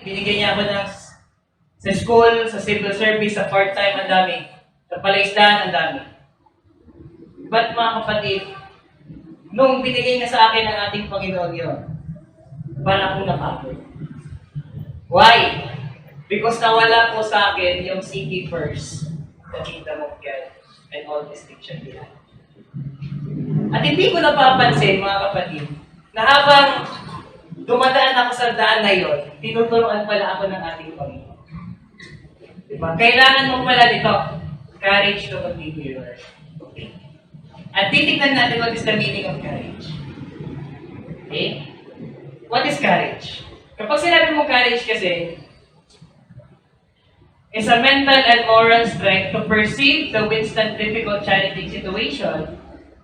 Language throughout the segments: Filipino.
Binigyan niya ako ng sa school, sa civil service, sa part-time, ang dami. Sa palaisdaan, ang dami. But mga kapatid, nung binigay na sa akin ng ating Panginoon yun, para akong napagod. Why? Because nawala po sa akin yung seeking first, the kingdom of God, and all distinction behind. At hindi ko napapansin, mga kapatid, na habang dumadaan ako sa daan na yun, tinuturuan pala ako ng ating Panginoon. Diba? Kailangan mo pala nito, courage to continue your work. Okay? At titignan natin what is the meaning of courage. Okay? What is courage? Kapag sinabi mo courage kasi, is a mental and moral strength to perceive the withstand difficult challenging situation,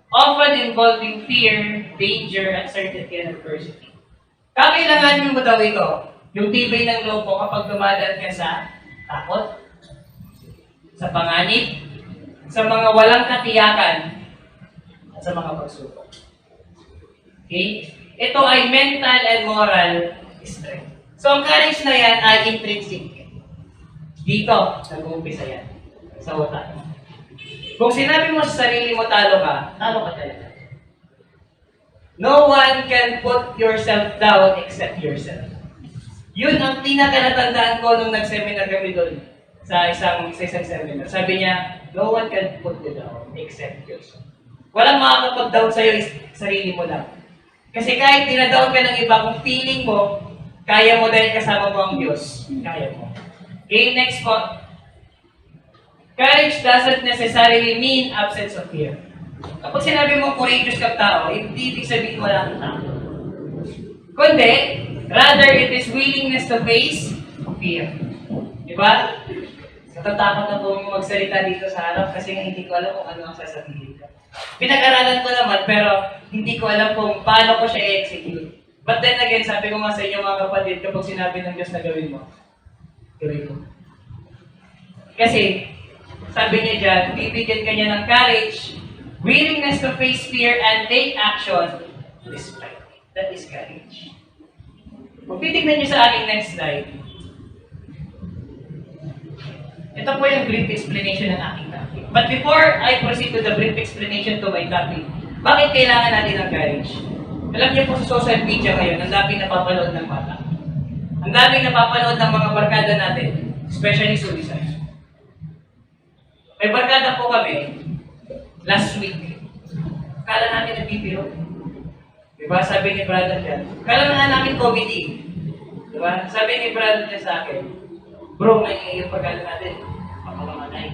often involving fear, danger, uncertainty, and adversity. Kakailanganin mo daw ito, yung tibay ng loob mo kapag dumadaan ka sa takot, sa panganib, sa mga walang katiyakan, at sa mga pagsubok. Okay? Ito ay mental and moral strength. So, ang courage na yan ay intrinsic. Dito, nag-uumpisa yan. Sa utak. Kung sinabi mo sa sarili mo, talo ka talaga. No one can put yourself down except yourself. Yun ang pinaka-natandaan ko nung nag-seminar kami doon sa isang seminar. Sabi niya, no one can put you down except yourself. Walang makakapag-down sa'yo, sarili mo lang. Kasi kahit dinadown ka ng iba, kung feeling mo, kaya mo dahil kasama mo ang Diyos. Kaya mo. Okay, next po. Courage doesn't necessarily mean absence of fear. Kapag sinabi mo courageous kang tao, hindi ibig sabihin wala kang takot. Kundi, rather it is willingness to face fear. Diba? Natatakot na po magsalita dito sa harap kasi hindi ko alam kung ano ang sasabihin ko. Pinag-aralan ko naman pero hindi ko alam kung paano ko siya i-execute. But then again, sabi ko nga sa inyo mga kapatid, kapag sinabi ng Diyos na gawin mo, gawin mo. Kasi, sabi niya dyan, bibigyan ka niya ng courage, willingness to face fear and take action despite. That is courage. Kung titignan niyo sa aking next slide, ito po yung brief explanation ng aking topic. But before I proceed to the brief explanation to my topic, bakit kailangan natin ng courage? Alam niyo po sa social media ngayon, ang daming napapanood ng bata. Ang daming napapanood ng mga barkada natin, especially suicide. May barkada po kami, last week. Kala namin nagpipiro. Diba? Sabi ni brother dyan. Kala na namin COVID. Diba? Sabi ni brother dyan sa akin, bro, may yung barkada natin, papakamatay.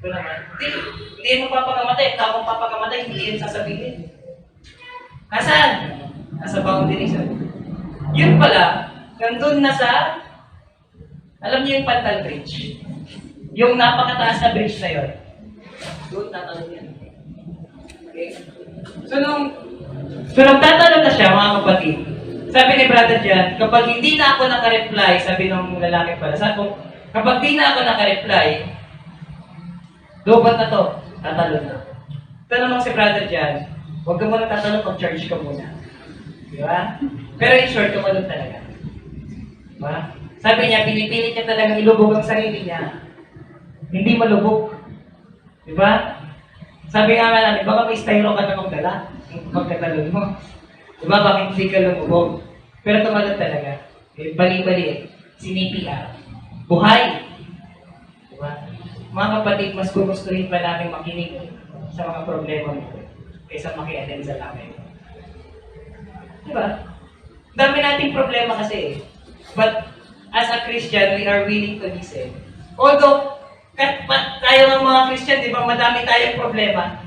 Ito naman, hindi mo papakamatay. Tamang papakamatay, hindi yun sasabihin. Nasaan? Nasa boundary siya. Yun pala, nandun na sa, alam niyo yung Pantal Bridge? Yung napakataas na bridge na yun. Doon, tatalon yan. Okay? So, nung tatalon na siya, mga kapatid, sabi ni brother dyan, kapag hindi na ako nakareply, sabi nung lalaki pala, sabi ko, kapag hindi na ako nakareply, lobat na to, tatalon na. Ito naman si brother dyan, huwag ka muna tatalon, pag-charge ka muna. Di ba? Pero in short, tumalon talaga. Diba? Sabi niya, pinipilit niya talagang ilubog ang sarili niya. Hindi malubog. Diba? Sabi nga namin, baka may styro ka na magdala. Magkatalon mo. Diba? Bakit hindi ka lumubog? Pero tumalon talaga. Bali-bali. Sinipiar. Buhay. Diba? Mga kapatid, mas gugustuhin pa namin makinig sa mga problema mo kaysa maki-attend sa namin. Diba? Dami nating problema kasi. But as a Christian, we are willing to listen. Although, tayo ng mga Christian, di ba, madami tayong problema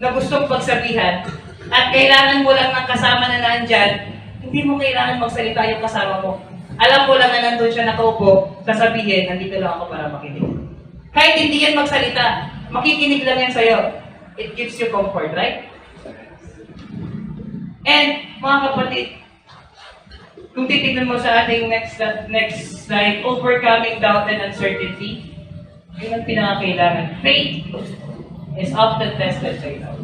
na gustong pagsabihan at kailangan mo lang ng kasama na nandyan, hindi mo kailangan magsalita yung kasama mo. Alam mo lang na nandun siya nakaupo, sasabihin, nandito lang ako para makinig. Kahit hindi yan magsalita, makikinig lang yan sa'yo. It gives you comfort, right? And, mga kapatid, kung titignan mo sa ating next slide, overcoming doubt and uncertainty, yun ang pinakakailangan. Faith is often tested by doubt.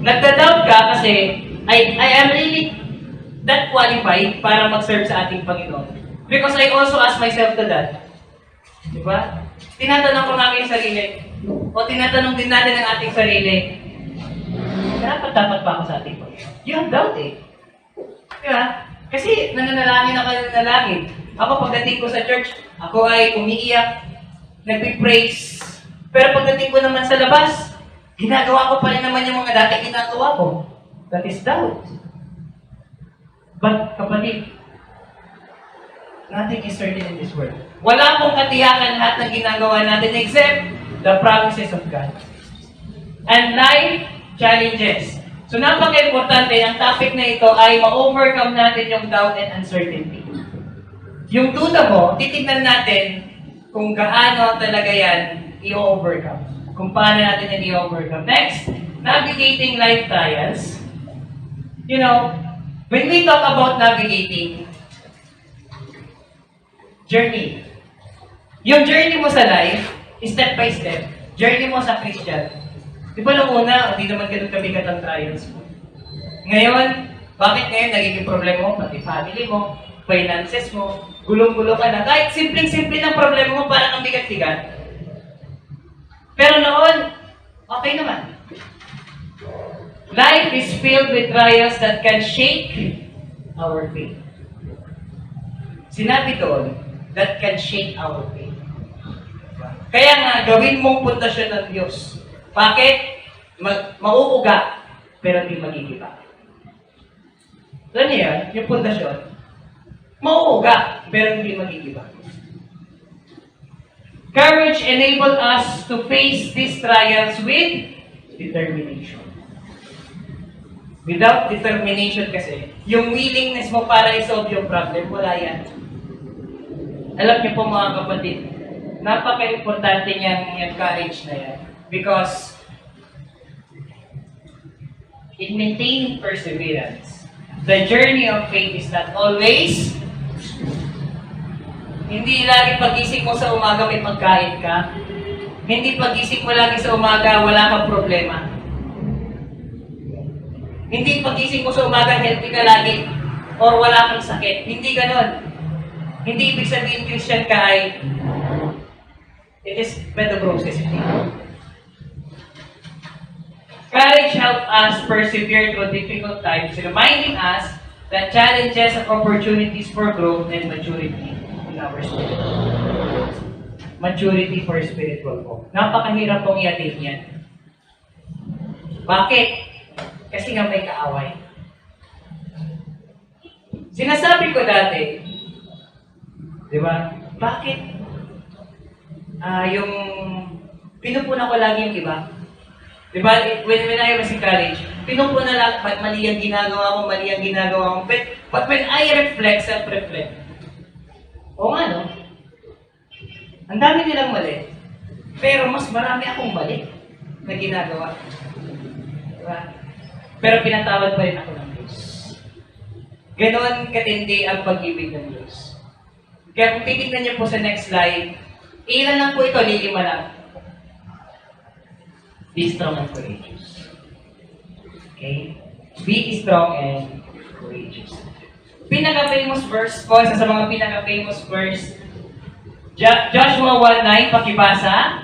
Nagda-doubt ka kasi, I am really that qualified para mag-serve sa ating Panginoon. Because I also ask myself to that. Di ba? Tinatanong ko namin yung sarili. O tinatanong din natin ang ating sarili. Dapat ba ako sa ating Panginoon? You have doubt eh. Di ba? Kasi nananalangin ako ng nanalangin. Ako pagdating ko sa church, ako ay umiiyak, nagpipraise. Pero pagdating ko naman sa labas, ginagawa ko pa rin naman yung mga dati ginagawa ko. That is doubt. But, kapatid, nothing is certain in this world. Wala pong katiyakan lahat ng ginagawa natin except the promises of God. And life challenges. So, napaka-importante, ang topic na ito ay ma-overcome natin yung doubt and uncertainty. Yung duda mo, titignan natin kung gaano talaga yan i-overcome. Kung paano natin yan i-overcome. Next, navigating life trials. You know, when we talk about navigating, journey. Yung journey mo sa life, step by step, journey mo sa Christian. Di ba nung una, hindi naman ganun kabigat ang trials mo. Ngayon, bakit ngayon nagiging problema mo, pati family mo, finances mo, gulong-gulo ka na. Kahit simpleng-simple ng problema mo, parang ang bigat-bigat. Pero noon, okay naman. Life is filled with trials that can shake our faith. Sinabi doon, that can shake our faith. Kaya nga, gawin mong pundasyon ng Diyos. Bakit? Mauuga, pero hindi magigiba. Alam niyo yan? Yung pundasyon, mauuga, pero hindi magigiba. Courage enables us to face these trials with determination. Without determination kasi, yung willingness mo para i-solve yung problem, wala yan. Alam niyo po mga kapatid, napaka-importante niyang courage na yan. Because in maintaining perseverance, the journey of faith is not always, hindi lagi pagising mo sa umaga may pagkain ka. Hindi pagising mo lagi sa umaga wala kang problema. Hindi pagising mo sa umaga healthy ka lagi or wala kang sakit. Hindi ganon. Hindi ibig sabihin Christian ka ay it is pedobrosis. Courage helps us persevere through difficult times, reminding us that challenges and opportunities for growth and maturity in our spirit. Maturity for spiritual growth. Napakahirap pong i-attain yan. Bakit? Kasi nga may kaaway. Sinasabi ko dati, di ba? Bakit? Yung pinupuna ko lagi yung iba. Di ba? When I was in college, pinupuna lang, mali ang ginagawa mo, mali ang ginagawa mo. But when I reflect, self-reflect, oo nga no? Ang dami nilang mali. Pero mas marami akong mali na ginagawa. Di ba? Pero pinatawad pa rin ako ng Diyos. Ganon katindi ang pag-ibig ng Diyos. Kaya kung titignan niyo po sa next slide, ilan lang po ito, lilima lang. Be strong and courageous. Okay? Be strong and courageous. Pinaka-famous verse po, isa sa mga pinaka-famous verse, Joshua 1:9, pakibasa.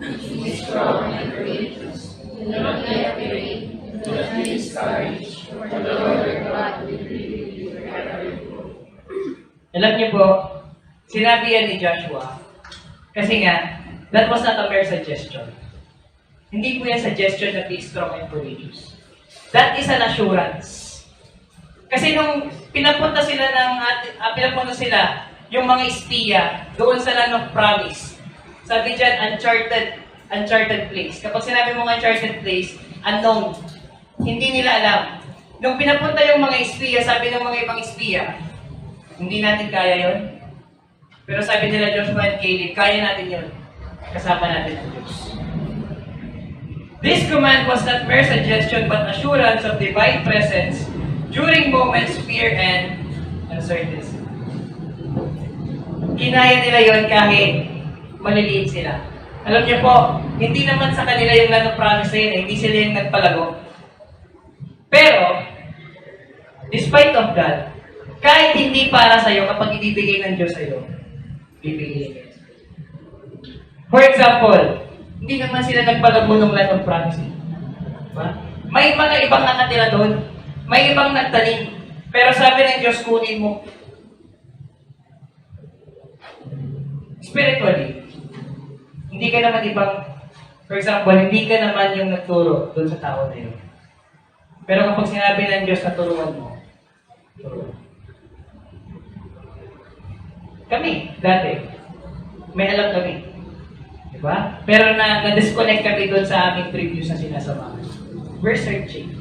Be strong and courageous. Do not be afraid. Do not be discouraged. For the Lord your God will be with you wherever you go. Alam niyo po, sinabi yan ni Joshua. Kasi nga, that was not a mere suggestion. Hindi po yan suggestion na be strong and courageous. That is an assurance. Kasi nung pinapunta sila yung mga espiya doon sa land of promise. Sabi dyan, uncharted place. Kapag sinabi mo uncharted place, unknown. Hindi nila alam. Nung pinapunta yung mga espiya, sabi ng mga ibang espiya, hindi natin kaya yon. Pero sabi nila Joshua and Caleb, kaya natin yon. Kasama natin ang Diyos. This command was not mere suggestion but assurance of divine presence during moments fear and uncertainty. Kinaya nila yon kahit maliliit sila. Alam niyo po, hindi naman sa kanila yung land of promise na yun, hindi sila yung nagpalago. Pero, despite of that, Kahit hindi para sa'yo, kapag ibibigay ng Diyos sa'yo, bibigay niya. For example, hindi naman sila nagpalagmo ng land of promise. Diba? May mga ibang nakatira doon, may ibang nagtanim, pero sabi ng Diyos, kunin mo. Spiritually, hindi ka naman ibang, for example, hindi ka naman yung nagturo doon sa tao na yun. Pero kapag sinabi ng Diyos na turuan mo, turuan. Kami, dati, may alam kami. Diba? Pero na-disconnect kami doon sa aming previous na sinasamahan. We're searching.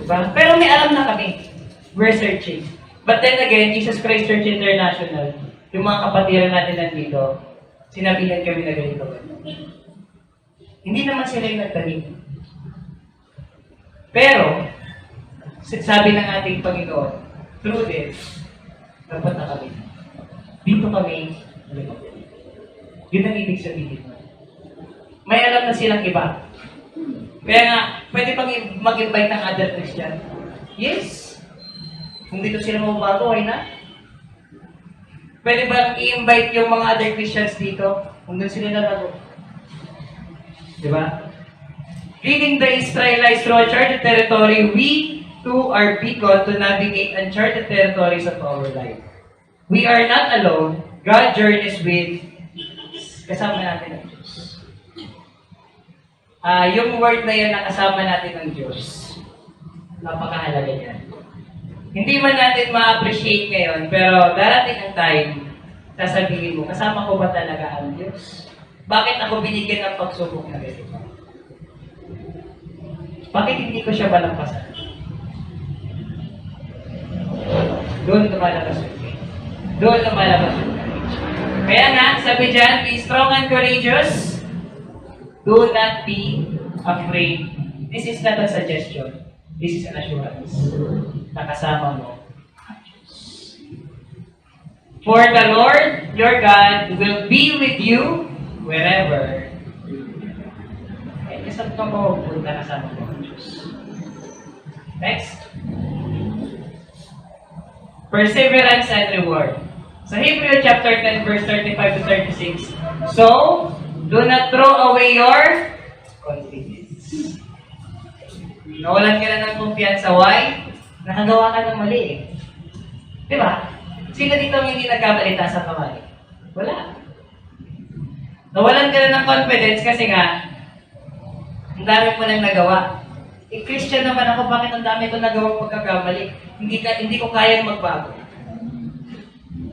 Diba? Pero may alam na kami. We're searching. But then again, Jesus Christ Church International, yung mga kapatiran natin nandito, sinabihan kami na ganito. Hindi naman sila yung nagtanim. Pero, sabi ng ating Panginoon, through this, dapat na kami. Dito kami, yun ang ibig sabihin. May alam na silang iba. Kaya nga, pwede pang mag-invite ng other Christian. Yes. Kung dito sila mababago, why not? Pwede ba i-invite yung mga other Christians dito? Kung doon sila nalago. Diba? Leading the Israelites through uncharted territory, we too are beacon to navigate uncharted territories of our life. We are not alone. God journeys with kasama natin ang Diyos. Yung word na yan na kasama natin ang Diyos, napakahalaga yan. Hindi man natin ma-appreciate ngayon, pero darating ang time, sasabihin mo, kasama ko ba talaga ang Diyos? Bakit ako binigyan ng pagsubok na ganito? Bakit hindi ko siya malampasan? Doon lumalabas yung faith. Doon lumalabas yung courage. Kaya nga, sabi dyan, be strong and courageous. Do not be afraid. This is not a suggestion. This is an assurance. Nakasama mo ang Diyos. For the Lord, your God, will be with you wherever you go. Okay, kasama ka mo, punta kasama mo ang Diyos. Next. Perseverance and reward. Sa Hebrew chapter 10, verse 35 to 36. So, do not throw away your confidence. Nawalan ka na ng kumpiyansa. Why? Nakagawa ka ng mali eh. Di ba? Sino dito ang hindi nagkabalita sa kamali? Wala. Nawalan ka na ng confidence kasi nga, ang dami mo nang nagawa. Eh, Christian naman ako, bakit ang dami ko nagawang pagkakamali? Hindi ko kayang magbago.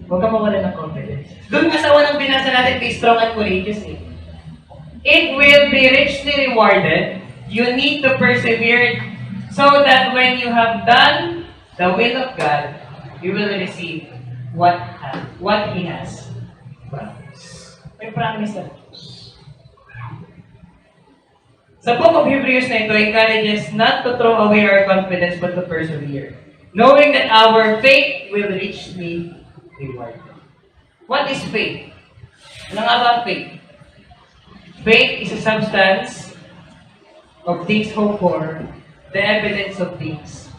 Huwag ka mawala ng confidence. Doon nga sa unang binasa natin, be strong and courageous eh. It will be richly rewarded. You need to persevere so that when you have done the will of God, you will receive what He has promised. May promise na Diyos. Sa book of Hebrews na ito, encourages not to throw away our confidence but to persevere, knowing that our faith will richly rewarded. What is faith? Ano nga ba ang faith? Faith is a substance of things hoped for, the evidence of things.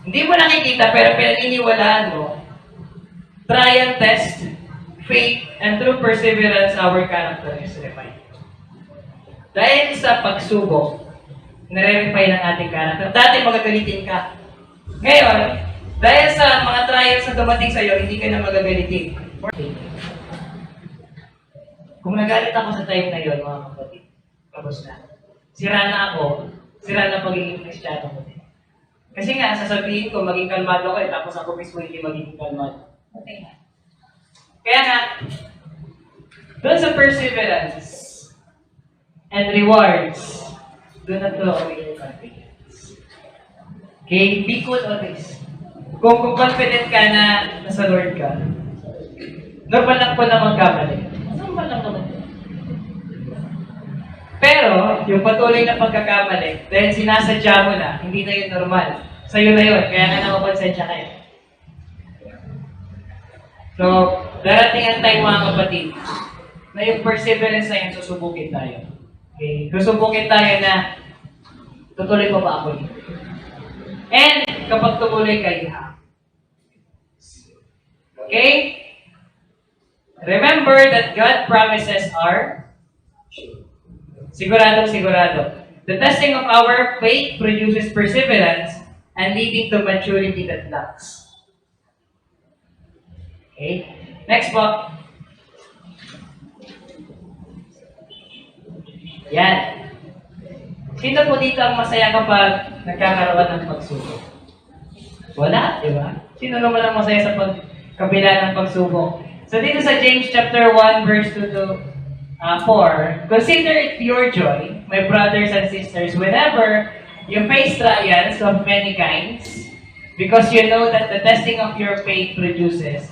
Hindi mo nakikita pero pinaniniwalaan mo, trial test, faith, and through perseverance, our character is refined. Dahil sa pagsubok, nare-refine ang ating character. Dati magagalitin ka. Ngayon, dahil sa mga trials na dumating sa'yo, hindi ka na magagalitin. Kung nagalit ako sa time na yun, mga kapatid, tapos na. Sira na ako, sira na pagiging Kristiyano ko din. Kasi nga, sasabihin ko, maging kalmado ko tapos ako mismo hindi magiging kalmado. Okay na. Kaya nga, doon sa perseverance and rewards, do not throw away your confidence. Okay? Be cool always. Kung confident ka na nasa Lord ka, normal lang po na magkamali. Normal lang naman. Pero, yung patuloy na pagkakamali, dahil sinasadya mo na, hindi na yun normal. Sa'yo na yun, kaya nga nakaponsensya kayo. So, darating ang time mga kapatid, na yung perseverance na yun, susubukin tayo. Okay? Susubukin tayo na, tutuloy pa ba ako yun? And, kapag tumuloy ka, you have. Okay? Remember that God promises are true. Siguradong sigurado. The testing of our faith produces perseverance and leading to maturity that lasts. Okay? Next po. Yan. Sino po dito ang masaya kapag nagkakaroon ng pagsubok? Wala, di ba? Sino naman ang masaya sa pagkabila ng pagsubok? So dito sa James chapter 1 verse 2 to 4, consider it pure joy, my brothers and sisters, whenever you face trials of many kinds, because you know that the testing of your faith produces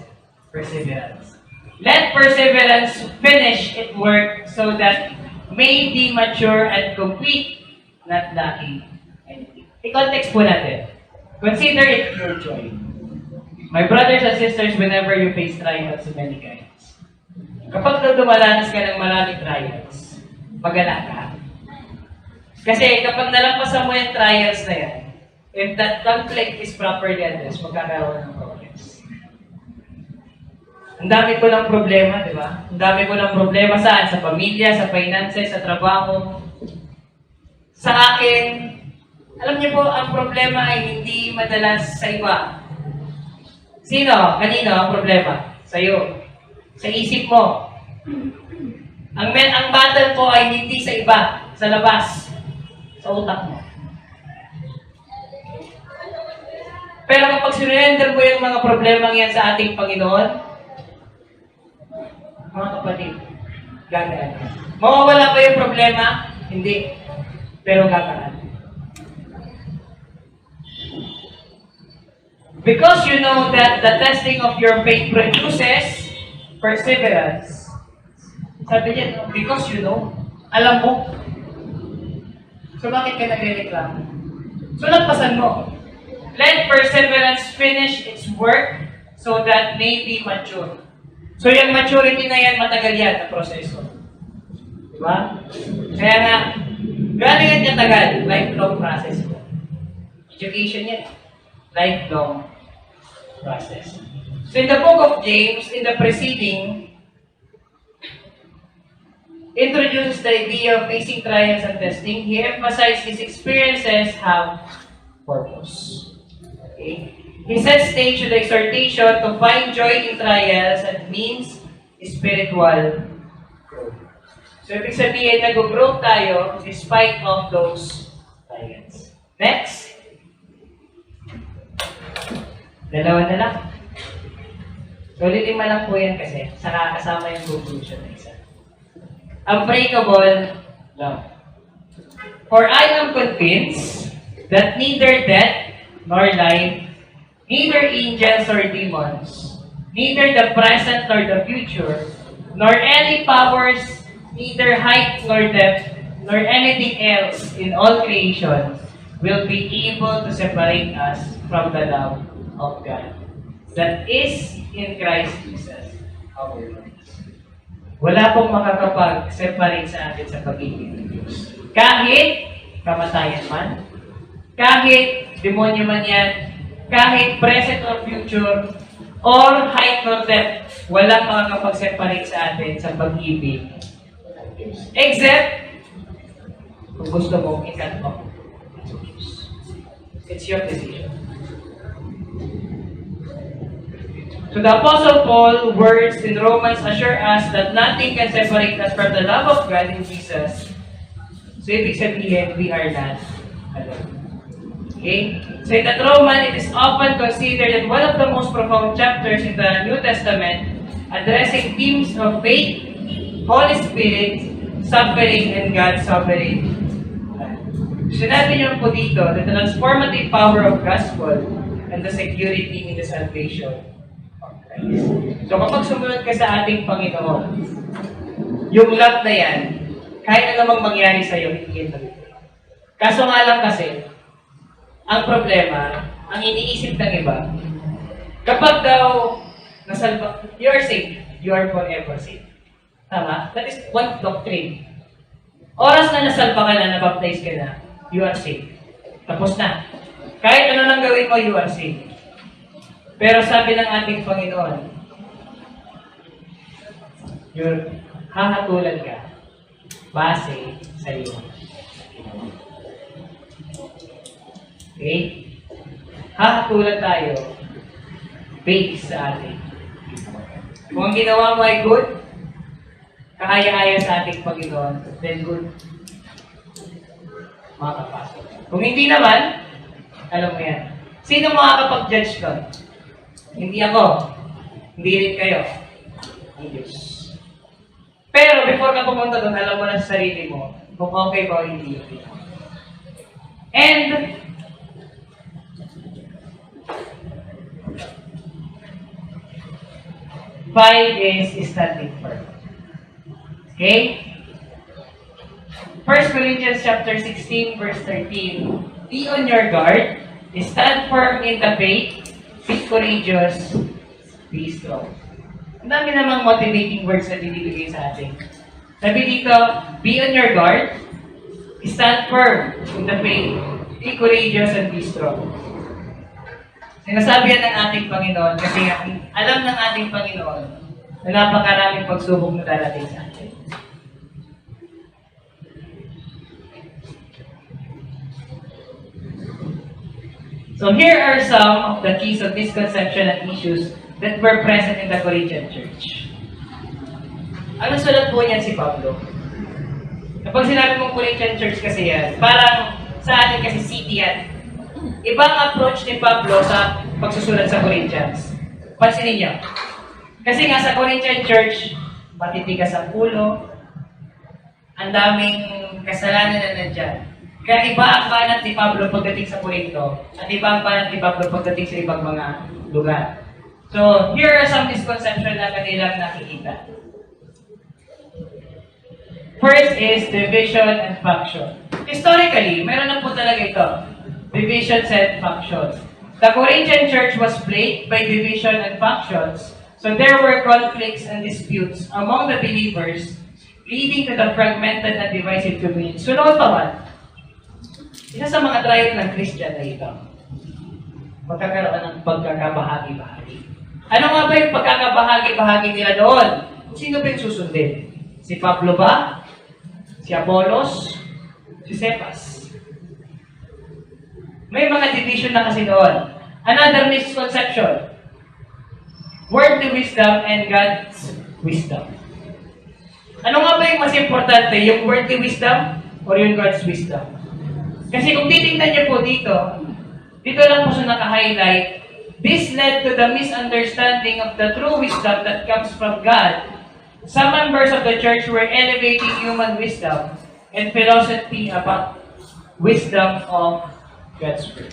perseverance. Let perseverance finish its work so that may be mature and complete, not lacking anything. I-context po natin. Consider it pure joy. My brothers and sisters, whenever you face trials of many kinds. Kapag dumalanas ka ng maraming trials, magala ka. Kasi kapag nalampasan mo yung trials na yan, if that conflict is properly addressed, magkakaroon ng progress. Ang dami ko ng problema, di ba? Ang dami ko ng problema saan? Sa pamilya, sa finances, sa trabaho. Sa akin, alam niyo po, ang problema ay hindi madalas sa iba. Sino? Kanino ang problema? Sa'yo. Sa isip mo. Ang battle po ay hindi sa iba, sa labas. Sa utak mo. Pero kapag surrender mo yung mga problemang yan sa ating Panginoon, mga kapatid, gagaan. Mawawala ba yung problema? Hindi. Pero gagaan. Because you know that the testing of your faith produces perseverance. Sabi niya, because you know, alam mo. So bakit ka nagre-reklamo? So lagpasan mo. Let perseverance finish its work so that may be mature. So yung maturity na yan, matagal yan na proseso. Diba? Kaya nga, galing yan katagal, lifelong process po. Education yan. Lifelong process. So in the book of James, in the preceding, introduces the idea of facing trials and testing. He emphasized his experiences have purpose. Okay? He set stage to the exhortation to find joy in trials and means spiritual growth. So, ibig sabihin, nag-grow tayo despite of those trials. Next. Dalawa na lang. So, lilima lang po yan kasi saka kasama yung conclusion na isa. Unbreakable love. For I am convinced that neither death nor life, neither angels or demons, neither the present nor the future, nor any powers, neither height nor depth, nor anything else in all creation will be able to separate us from the love of God that is in Christ Jesus, our Lord. Wala pong makakapag-separate sa atin sa pag-ibig ng Diyos. Kahit kamatayan man, kahit demonyo man yan, kahit present or future, or height or depth, walang makakapag-separate sa atin sa pag-ibig ng Diyos. Except, kung gusto mo, ikat mo. It's your decision. So the Apostle Paul words in Romans assure us that nothing can separate us from the love of God in Jesus. So ibig sabihin, we are not alone. Okay? So in that Roman, it is often considered as one of the most profound chapters in the New Testament, addressing themes of faith, Holy Spirit, suffering, and God's sovereign. Sinabi niyo po dito, the transformative power of gospel and the security in the salvation of Christ. So kapag sumunod ka sa ating Panginoon, yung love na yan, kahit na namang mangyari sa'yo, hindi yan magiging. Kaso nga lang kasi, ang problema, ang iniisip ng iba, kapag daw nasalba, you are saved, you are forever saved. Tama? That is one doctrine. Oras na nasalba ka na, nabaptize ka na, you are saved. Tapos na. Kahit ano nang gawin mo, you are saved. Pero sabi ng ating Panginoon, hahatulan ka base sa iyo. Okay? Hahatulan tayo based sa atin. Kung ang ginawa mo ay good, kaaya-aya sa ating Panginoon, then good. Makakapasok. Kung hindi naman, alam mo yan. Sino makakapag-judge ka? Hindi ako. Hindi rin kayo. Ang Diyos. Pero before ka pumunta doon, alam mo na sa sarili mo kung okay ba o hindi. And, five is standing firm. Okay? 1 Corinthians chapter 16, verse 13. Be on your guard, stand firm in the faith, be courageous, be strong. Ang dami namang motivating words na binibigay sa atin. Sabi dito, be on your guard, stand firm in the faith, be courageous, and be strong. Sinasabi yan ng ating Panginoon kasi alam ng ating Panginoon na napakaraming pagsubok na darating sa atin. So here are some of the keys of misconception and issues that were present in the Corinthian church. Ano sulat po niyan si Pablo? Kapag sinabi mong Corinthian church kasi yan, parang sa atin kasi city yan. Ibang approach ni Pablo sa pagsusulat sa Corinthians. Pansinin niyo. Kasi nga sa Corinthian church, matitigas ang ulo, ang daming kasalanan na nandyan. Kaya iba ang banat ni Pablo pagdating sa Corinto at iba ang banat ni Pablo pagdating sa ibang mga lugar. So, here are some misconceptions na kanilang nakikita. First is division and faction. Historically, meron na po talaga ito. Divisions and factions. The Corinthian church was plagued by division and factions, so there were conflicts and disputes among the believers, leading to the fragmented and divisive community. So, noon pa man, isa sa mga trial ng Christian na ito, magkakaroon ng pagkakabahagi-bahagi. Ano nga ba yung pagkakabahagi-bahagi nila doon? Sino ba yung susundin? Si Pablo ba? Si Apollos? Si Cephas? May mga division na kasi doon. Another misconception. Worldly wisdom and God's wisdom. Ano nga ba yung mas importante? Yung worldly wisdom or yung God's wisdom? Kasi kung titingnan niyo po dito lang po siya naka-highlight, this led to the misunderstanding of the true wisdom that comes from God. Some members of the church were elevating human wisdom and philosophy about wisdom of God's word.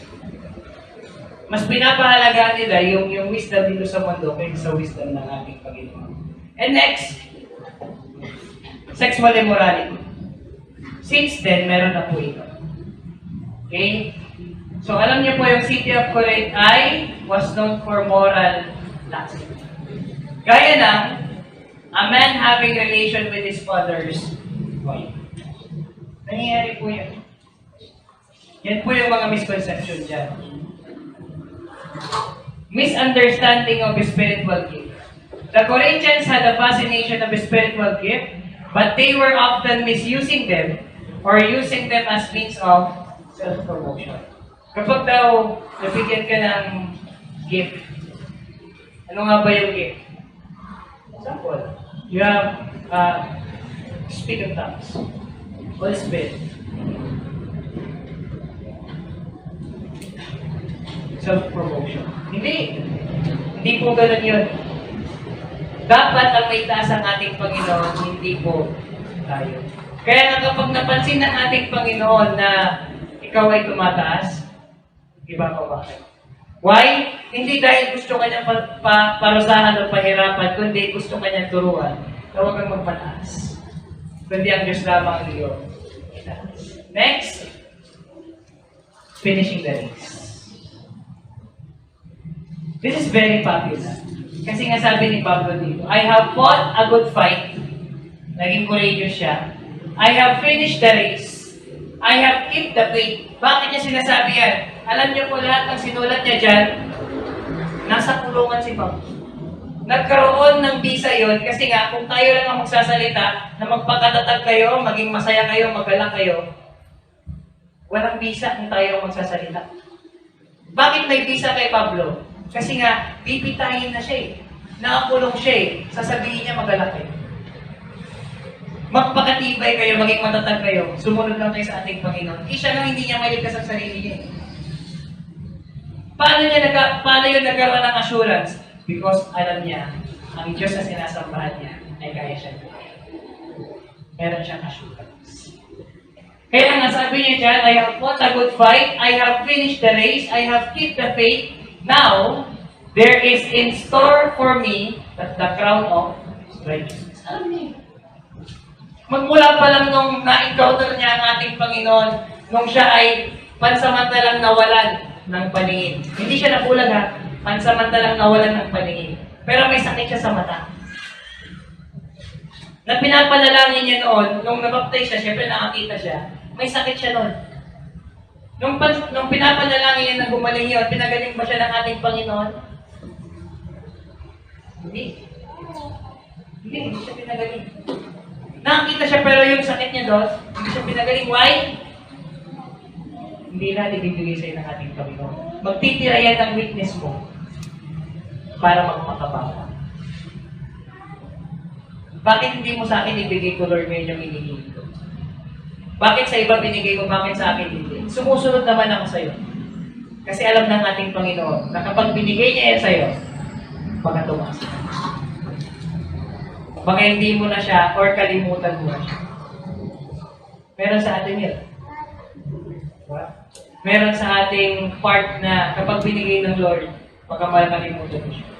Mas pinapahalagaan nila yung wisdom dito sa mundo kaysa sa wisdom ng ating Panginoon. And next, sexual immorality. Since then, meron na po ito. Okay? So, alam niyo po yung city of Corinth was known for moral laxity. Gaya ng a man having relation with his father's wife. Nangyayari po yan. Yan po yung mga misconception dyan. Misunderstanding of spiritual gift. The Corinthians had a fascination of spiritual gift, but they were often misusing them or using them as means of self-promotion. Kapag daw nabigyan ka ng gift, ano nga ba yung gift? Example, you have speak in tongues. Holy Spirit. Self-promotion. Hindi po ganun yun. Dapat ang may taas ang ating Panginoon, hindi po tayo. Kaya nga kapag napansin ng ating Panginoon na ikaw ay tumataas, iba ka bakit? Why? Hindi dahil gusto kanyang parusahan o pahirapan, kundi gusto kanyang turuan na huwag kang magpataas. Kundi ang Diyos lamang niyo. Next, finishing the race. This is very popular. Kasi nga sabi ni Pablo dito, I have fought a good fight. Naging courageous siya. I have finished the race. I have kept the faith. Bakit niya sinasabi yan? Alam niyo po lahat ng sinulat niya dyan, nasa kulungan si Pablo. Nagkaroon ng bisa yon kasi nga, kung tayo lang ang magsasalita, na magpakatatag kayo, maging masaya kayo, magalak kayo, walang bisa kung tayo ang magsasalita. Bakit may bisa kay Pablo? Kasi nga, pipitahin na siya eh. Nakakulong siya eh. Sasabihin niya magalak kayo. Magpakatibay kayo, maging matatag kayo, sumunod lang kayo sa ating Panginoon. Siya lang hindi niya maligtas ang sarili niya. Paano yun nagkaroon ng assurance? Because alam niya, ang Diyos na sinasambahan niya ay kaya siya. Meron siyang assurance. Kaya nga sabi niya dyan, I have fought a good fight, I have finished the race, I have kept the faith. Now, there is in store for me the crown of righteousness. Alam niya. Magmula pa lang nung na-encounter niya ang ating Panginoon, nung siya ay pansamantalang nawalan ng paningin. Hindi siya nabulag ha, pansamantalang nawalan ng paningin. Pero may sakit siya sa mata. Na pinapanalangin niya noon, nung nabaptize siya, syempre nakakita siya, may sakit siya noon. Nung pinapanalangin niya na gumaling yun, pinagaling ba siya ng ating Panginoon? Hindi. Hindi siya pinagaling. Nakakita siya pero yung sakit niya doon, hindi siya pinagaling. Why? Hindi na ibibigay sa'yo ng ating Panginoon. Magtitira yan ang weakness mo para magpakabawa. Bakit hindi mo sa akin ibigay ko, Lord, ngayon yung inigin ko? Bakit sa iba binigay ko, bakit sa akin hindi? Sumusunod naman ako sa'yo. Kasi alam ng ating Panginoon na kapag binigay niya yan sa'yo, baka tumasa. Baka hindi mo na siya or kalimutan mo na siya. Meron sa atin yun. Meron sa ating part na kapag binigay ng Lord, baka makalimutan mo siya.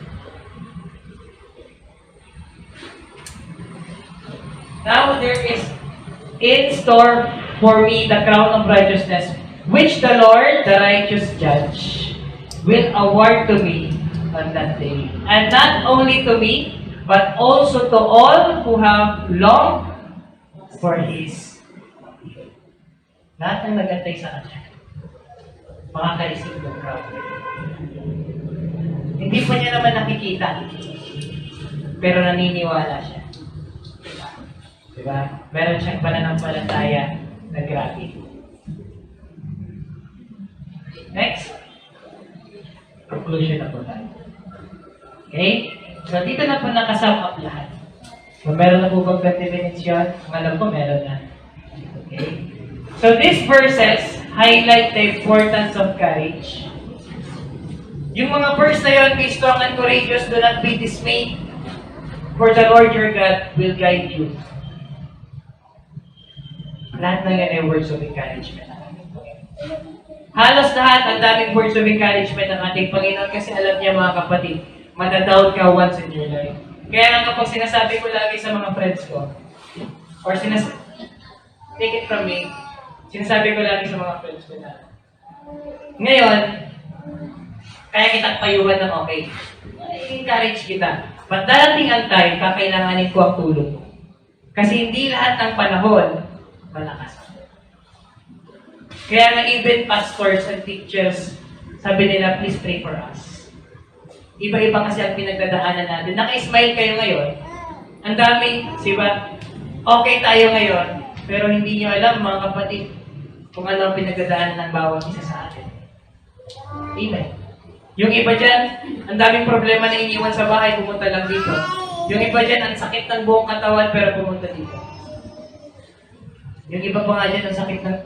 Now there is in store for me the crown of righteousness, which the Lord, the righteous judge, will award to me on that day. And not only to me, but also to all who have longed for His. Lahat ng nagantay sa Kanya, makaka-receive ng crown. Hindi pa niya naman nakikita, pero naniniwala siya. Diba? Meron siyang pananampalataya na grabe. Next. Conclusion na po tayo. Okay? So, dito na po nakasum up lahat. So, meron na po bang 20 minutes yun? Ang alam ko, meron na. Okay? So, these verses highlight the importance of courage. Yung mga verse na yun, be strong and courageous, do not be dismayed, for the Lord your God will guide you. Lahat na yan ay words of encouragement. Halos lahat, ang daming words of encouragement ng ating Panginoon kasi alam niya mga kapatid, madadown ka once in your life. Kaya nga kapag sinasabi ko lagi sa mga friends ko, or take it from me, sinasabi ko lagi sa mga friends ko na, ngayon, kaya kitang payuhan ng okay. I-encourage kita. But darating ang time, kakailanganin ko ang tulong mo. Kasi hindi lahat ng panahon, malakas. Kaya nga even pastors and teachers, sabi nila, please pray for us. Iba-iba kasi ang pinagdadaanan natin. Naka-smile kayo ngayon. Ang dami, diba? Okay tayo ngayon, pero hindi nyo alam, mga kapatid, kung ano ang pinagdadaanan ng bawat isa sa atin. Amen. Yung iba dyan, ang daming problema na iniwan sa bahay, pumunta lang dito. Yung iba dyan, ang sakit ng buong katawan, pero pumunta dito. Yung iba pa nga dyan, ang sakit ng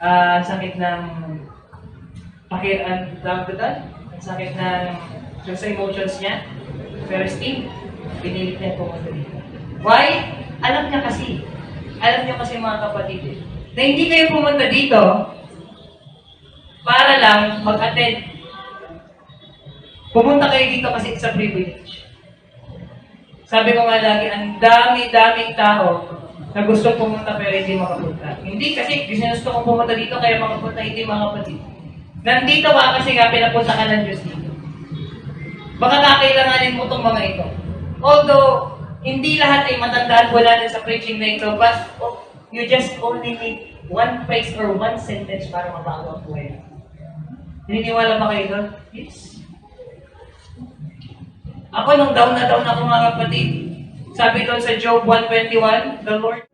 ang sakit ng yung sa emotions niya, pero still, pinilit niya pumunta dito. Why? Alam niya kasi mga kapatid, na hindi kayo pumunta dito para lang mag-attend. Pumunta kayo dito kasi it's a privilege. Sabi ko nga lagi, ang dami-daming tao na gusto pumunta pero hindi makapunta. Hindi kasi gusto ko pumunta dito kaya makapunta, hindi mga kapatid. Nandito ka kasi nga pinapunta ka ng Diyos dito. Baka kakailanganin mo itong mga ito. Although, hindi lahat ay matandaan ko natin sa preaching na ito, but you just only need one phrase or one sentence para mabago ang buhay. Naniniwala ba kayo doon? Yes. Ako nung down na down ako mga kapatid. Sabi doon sa Job 1:21, the Lord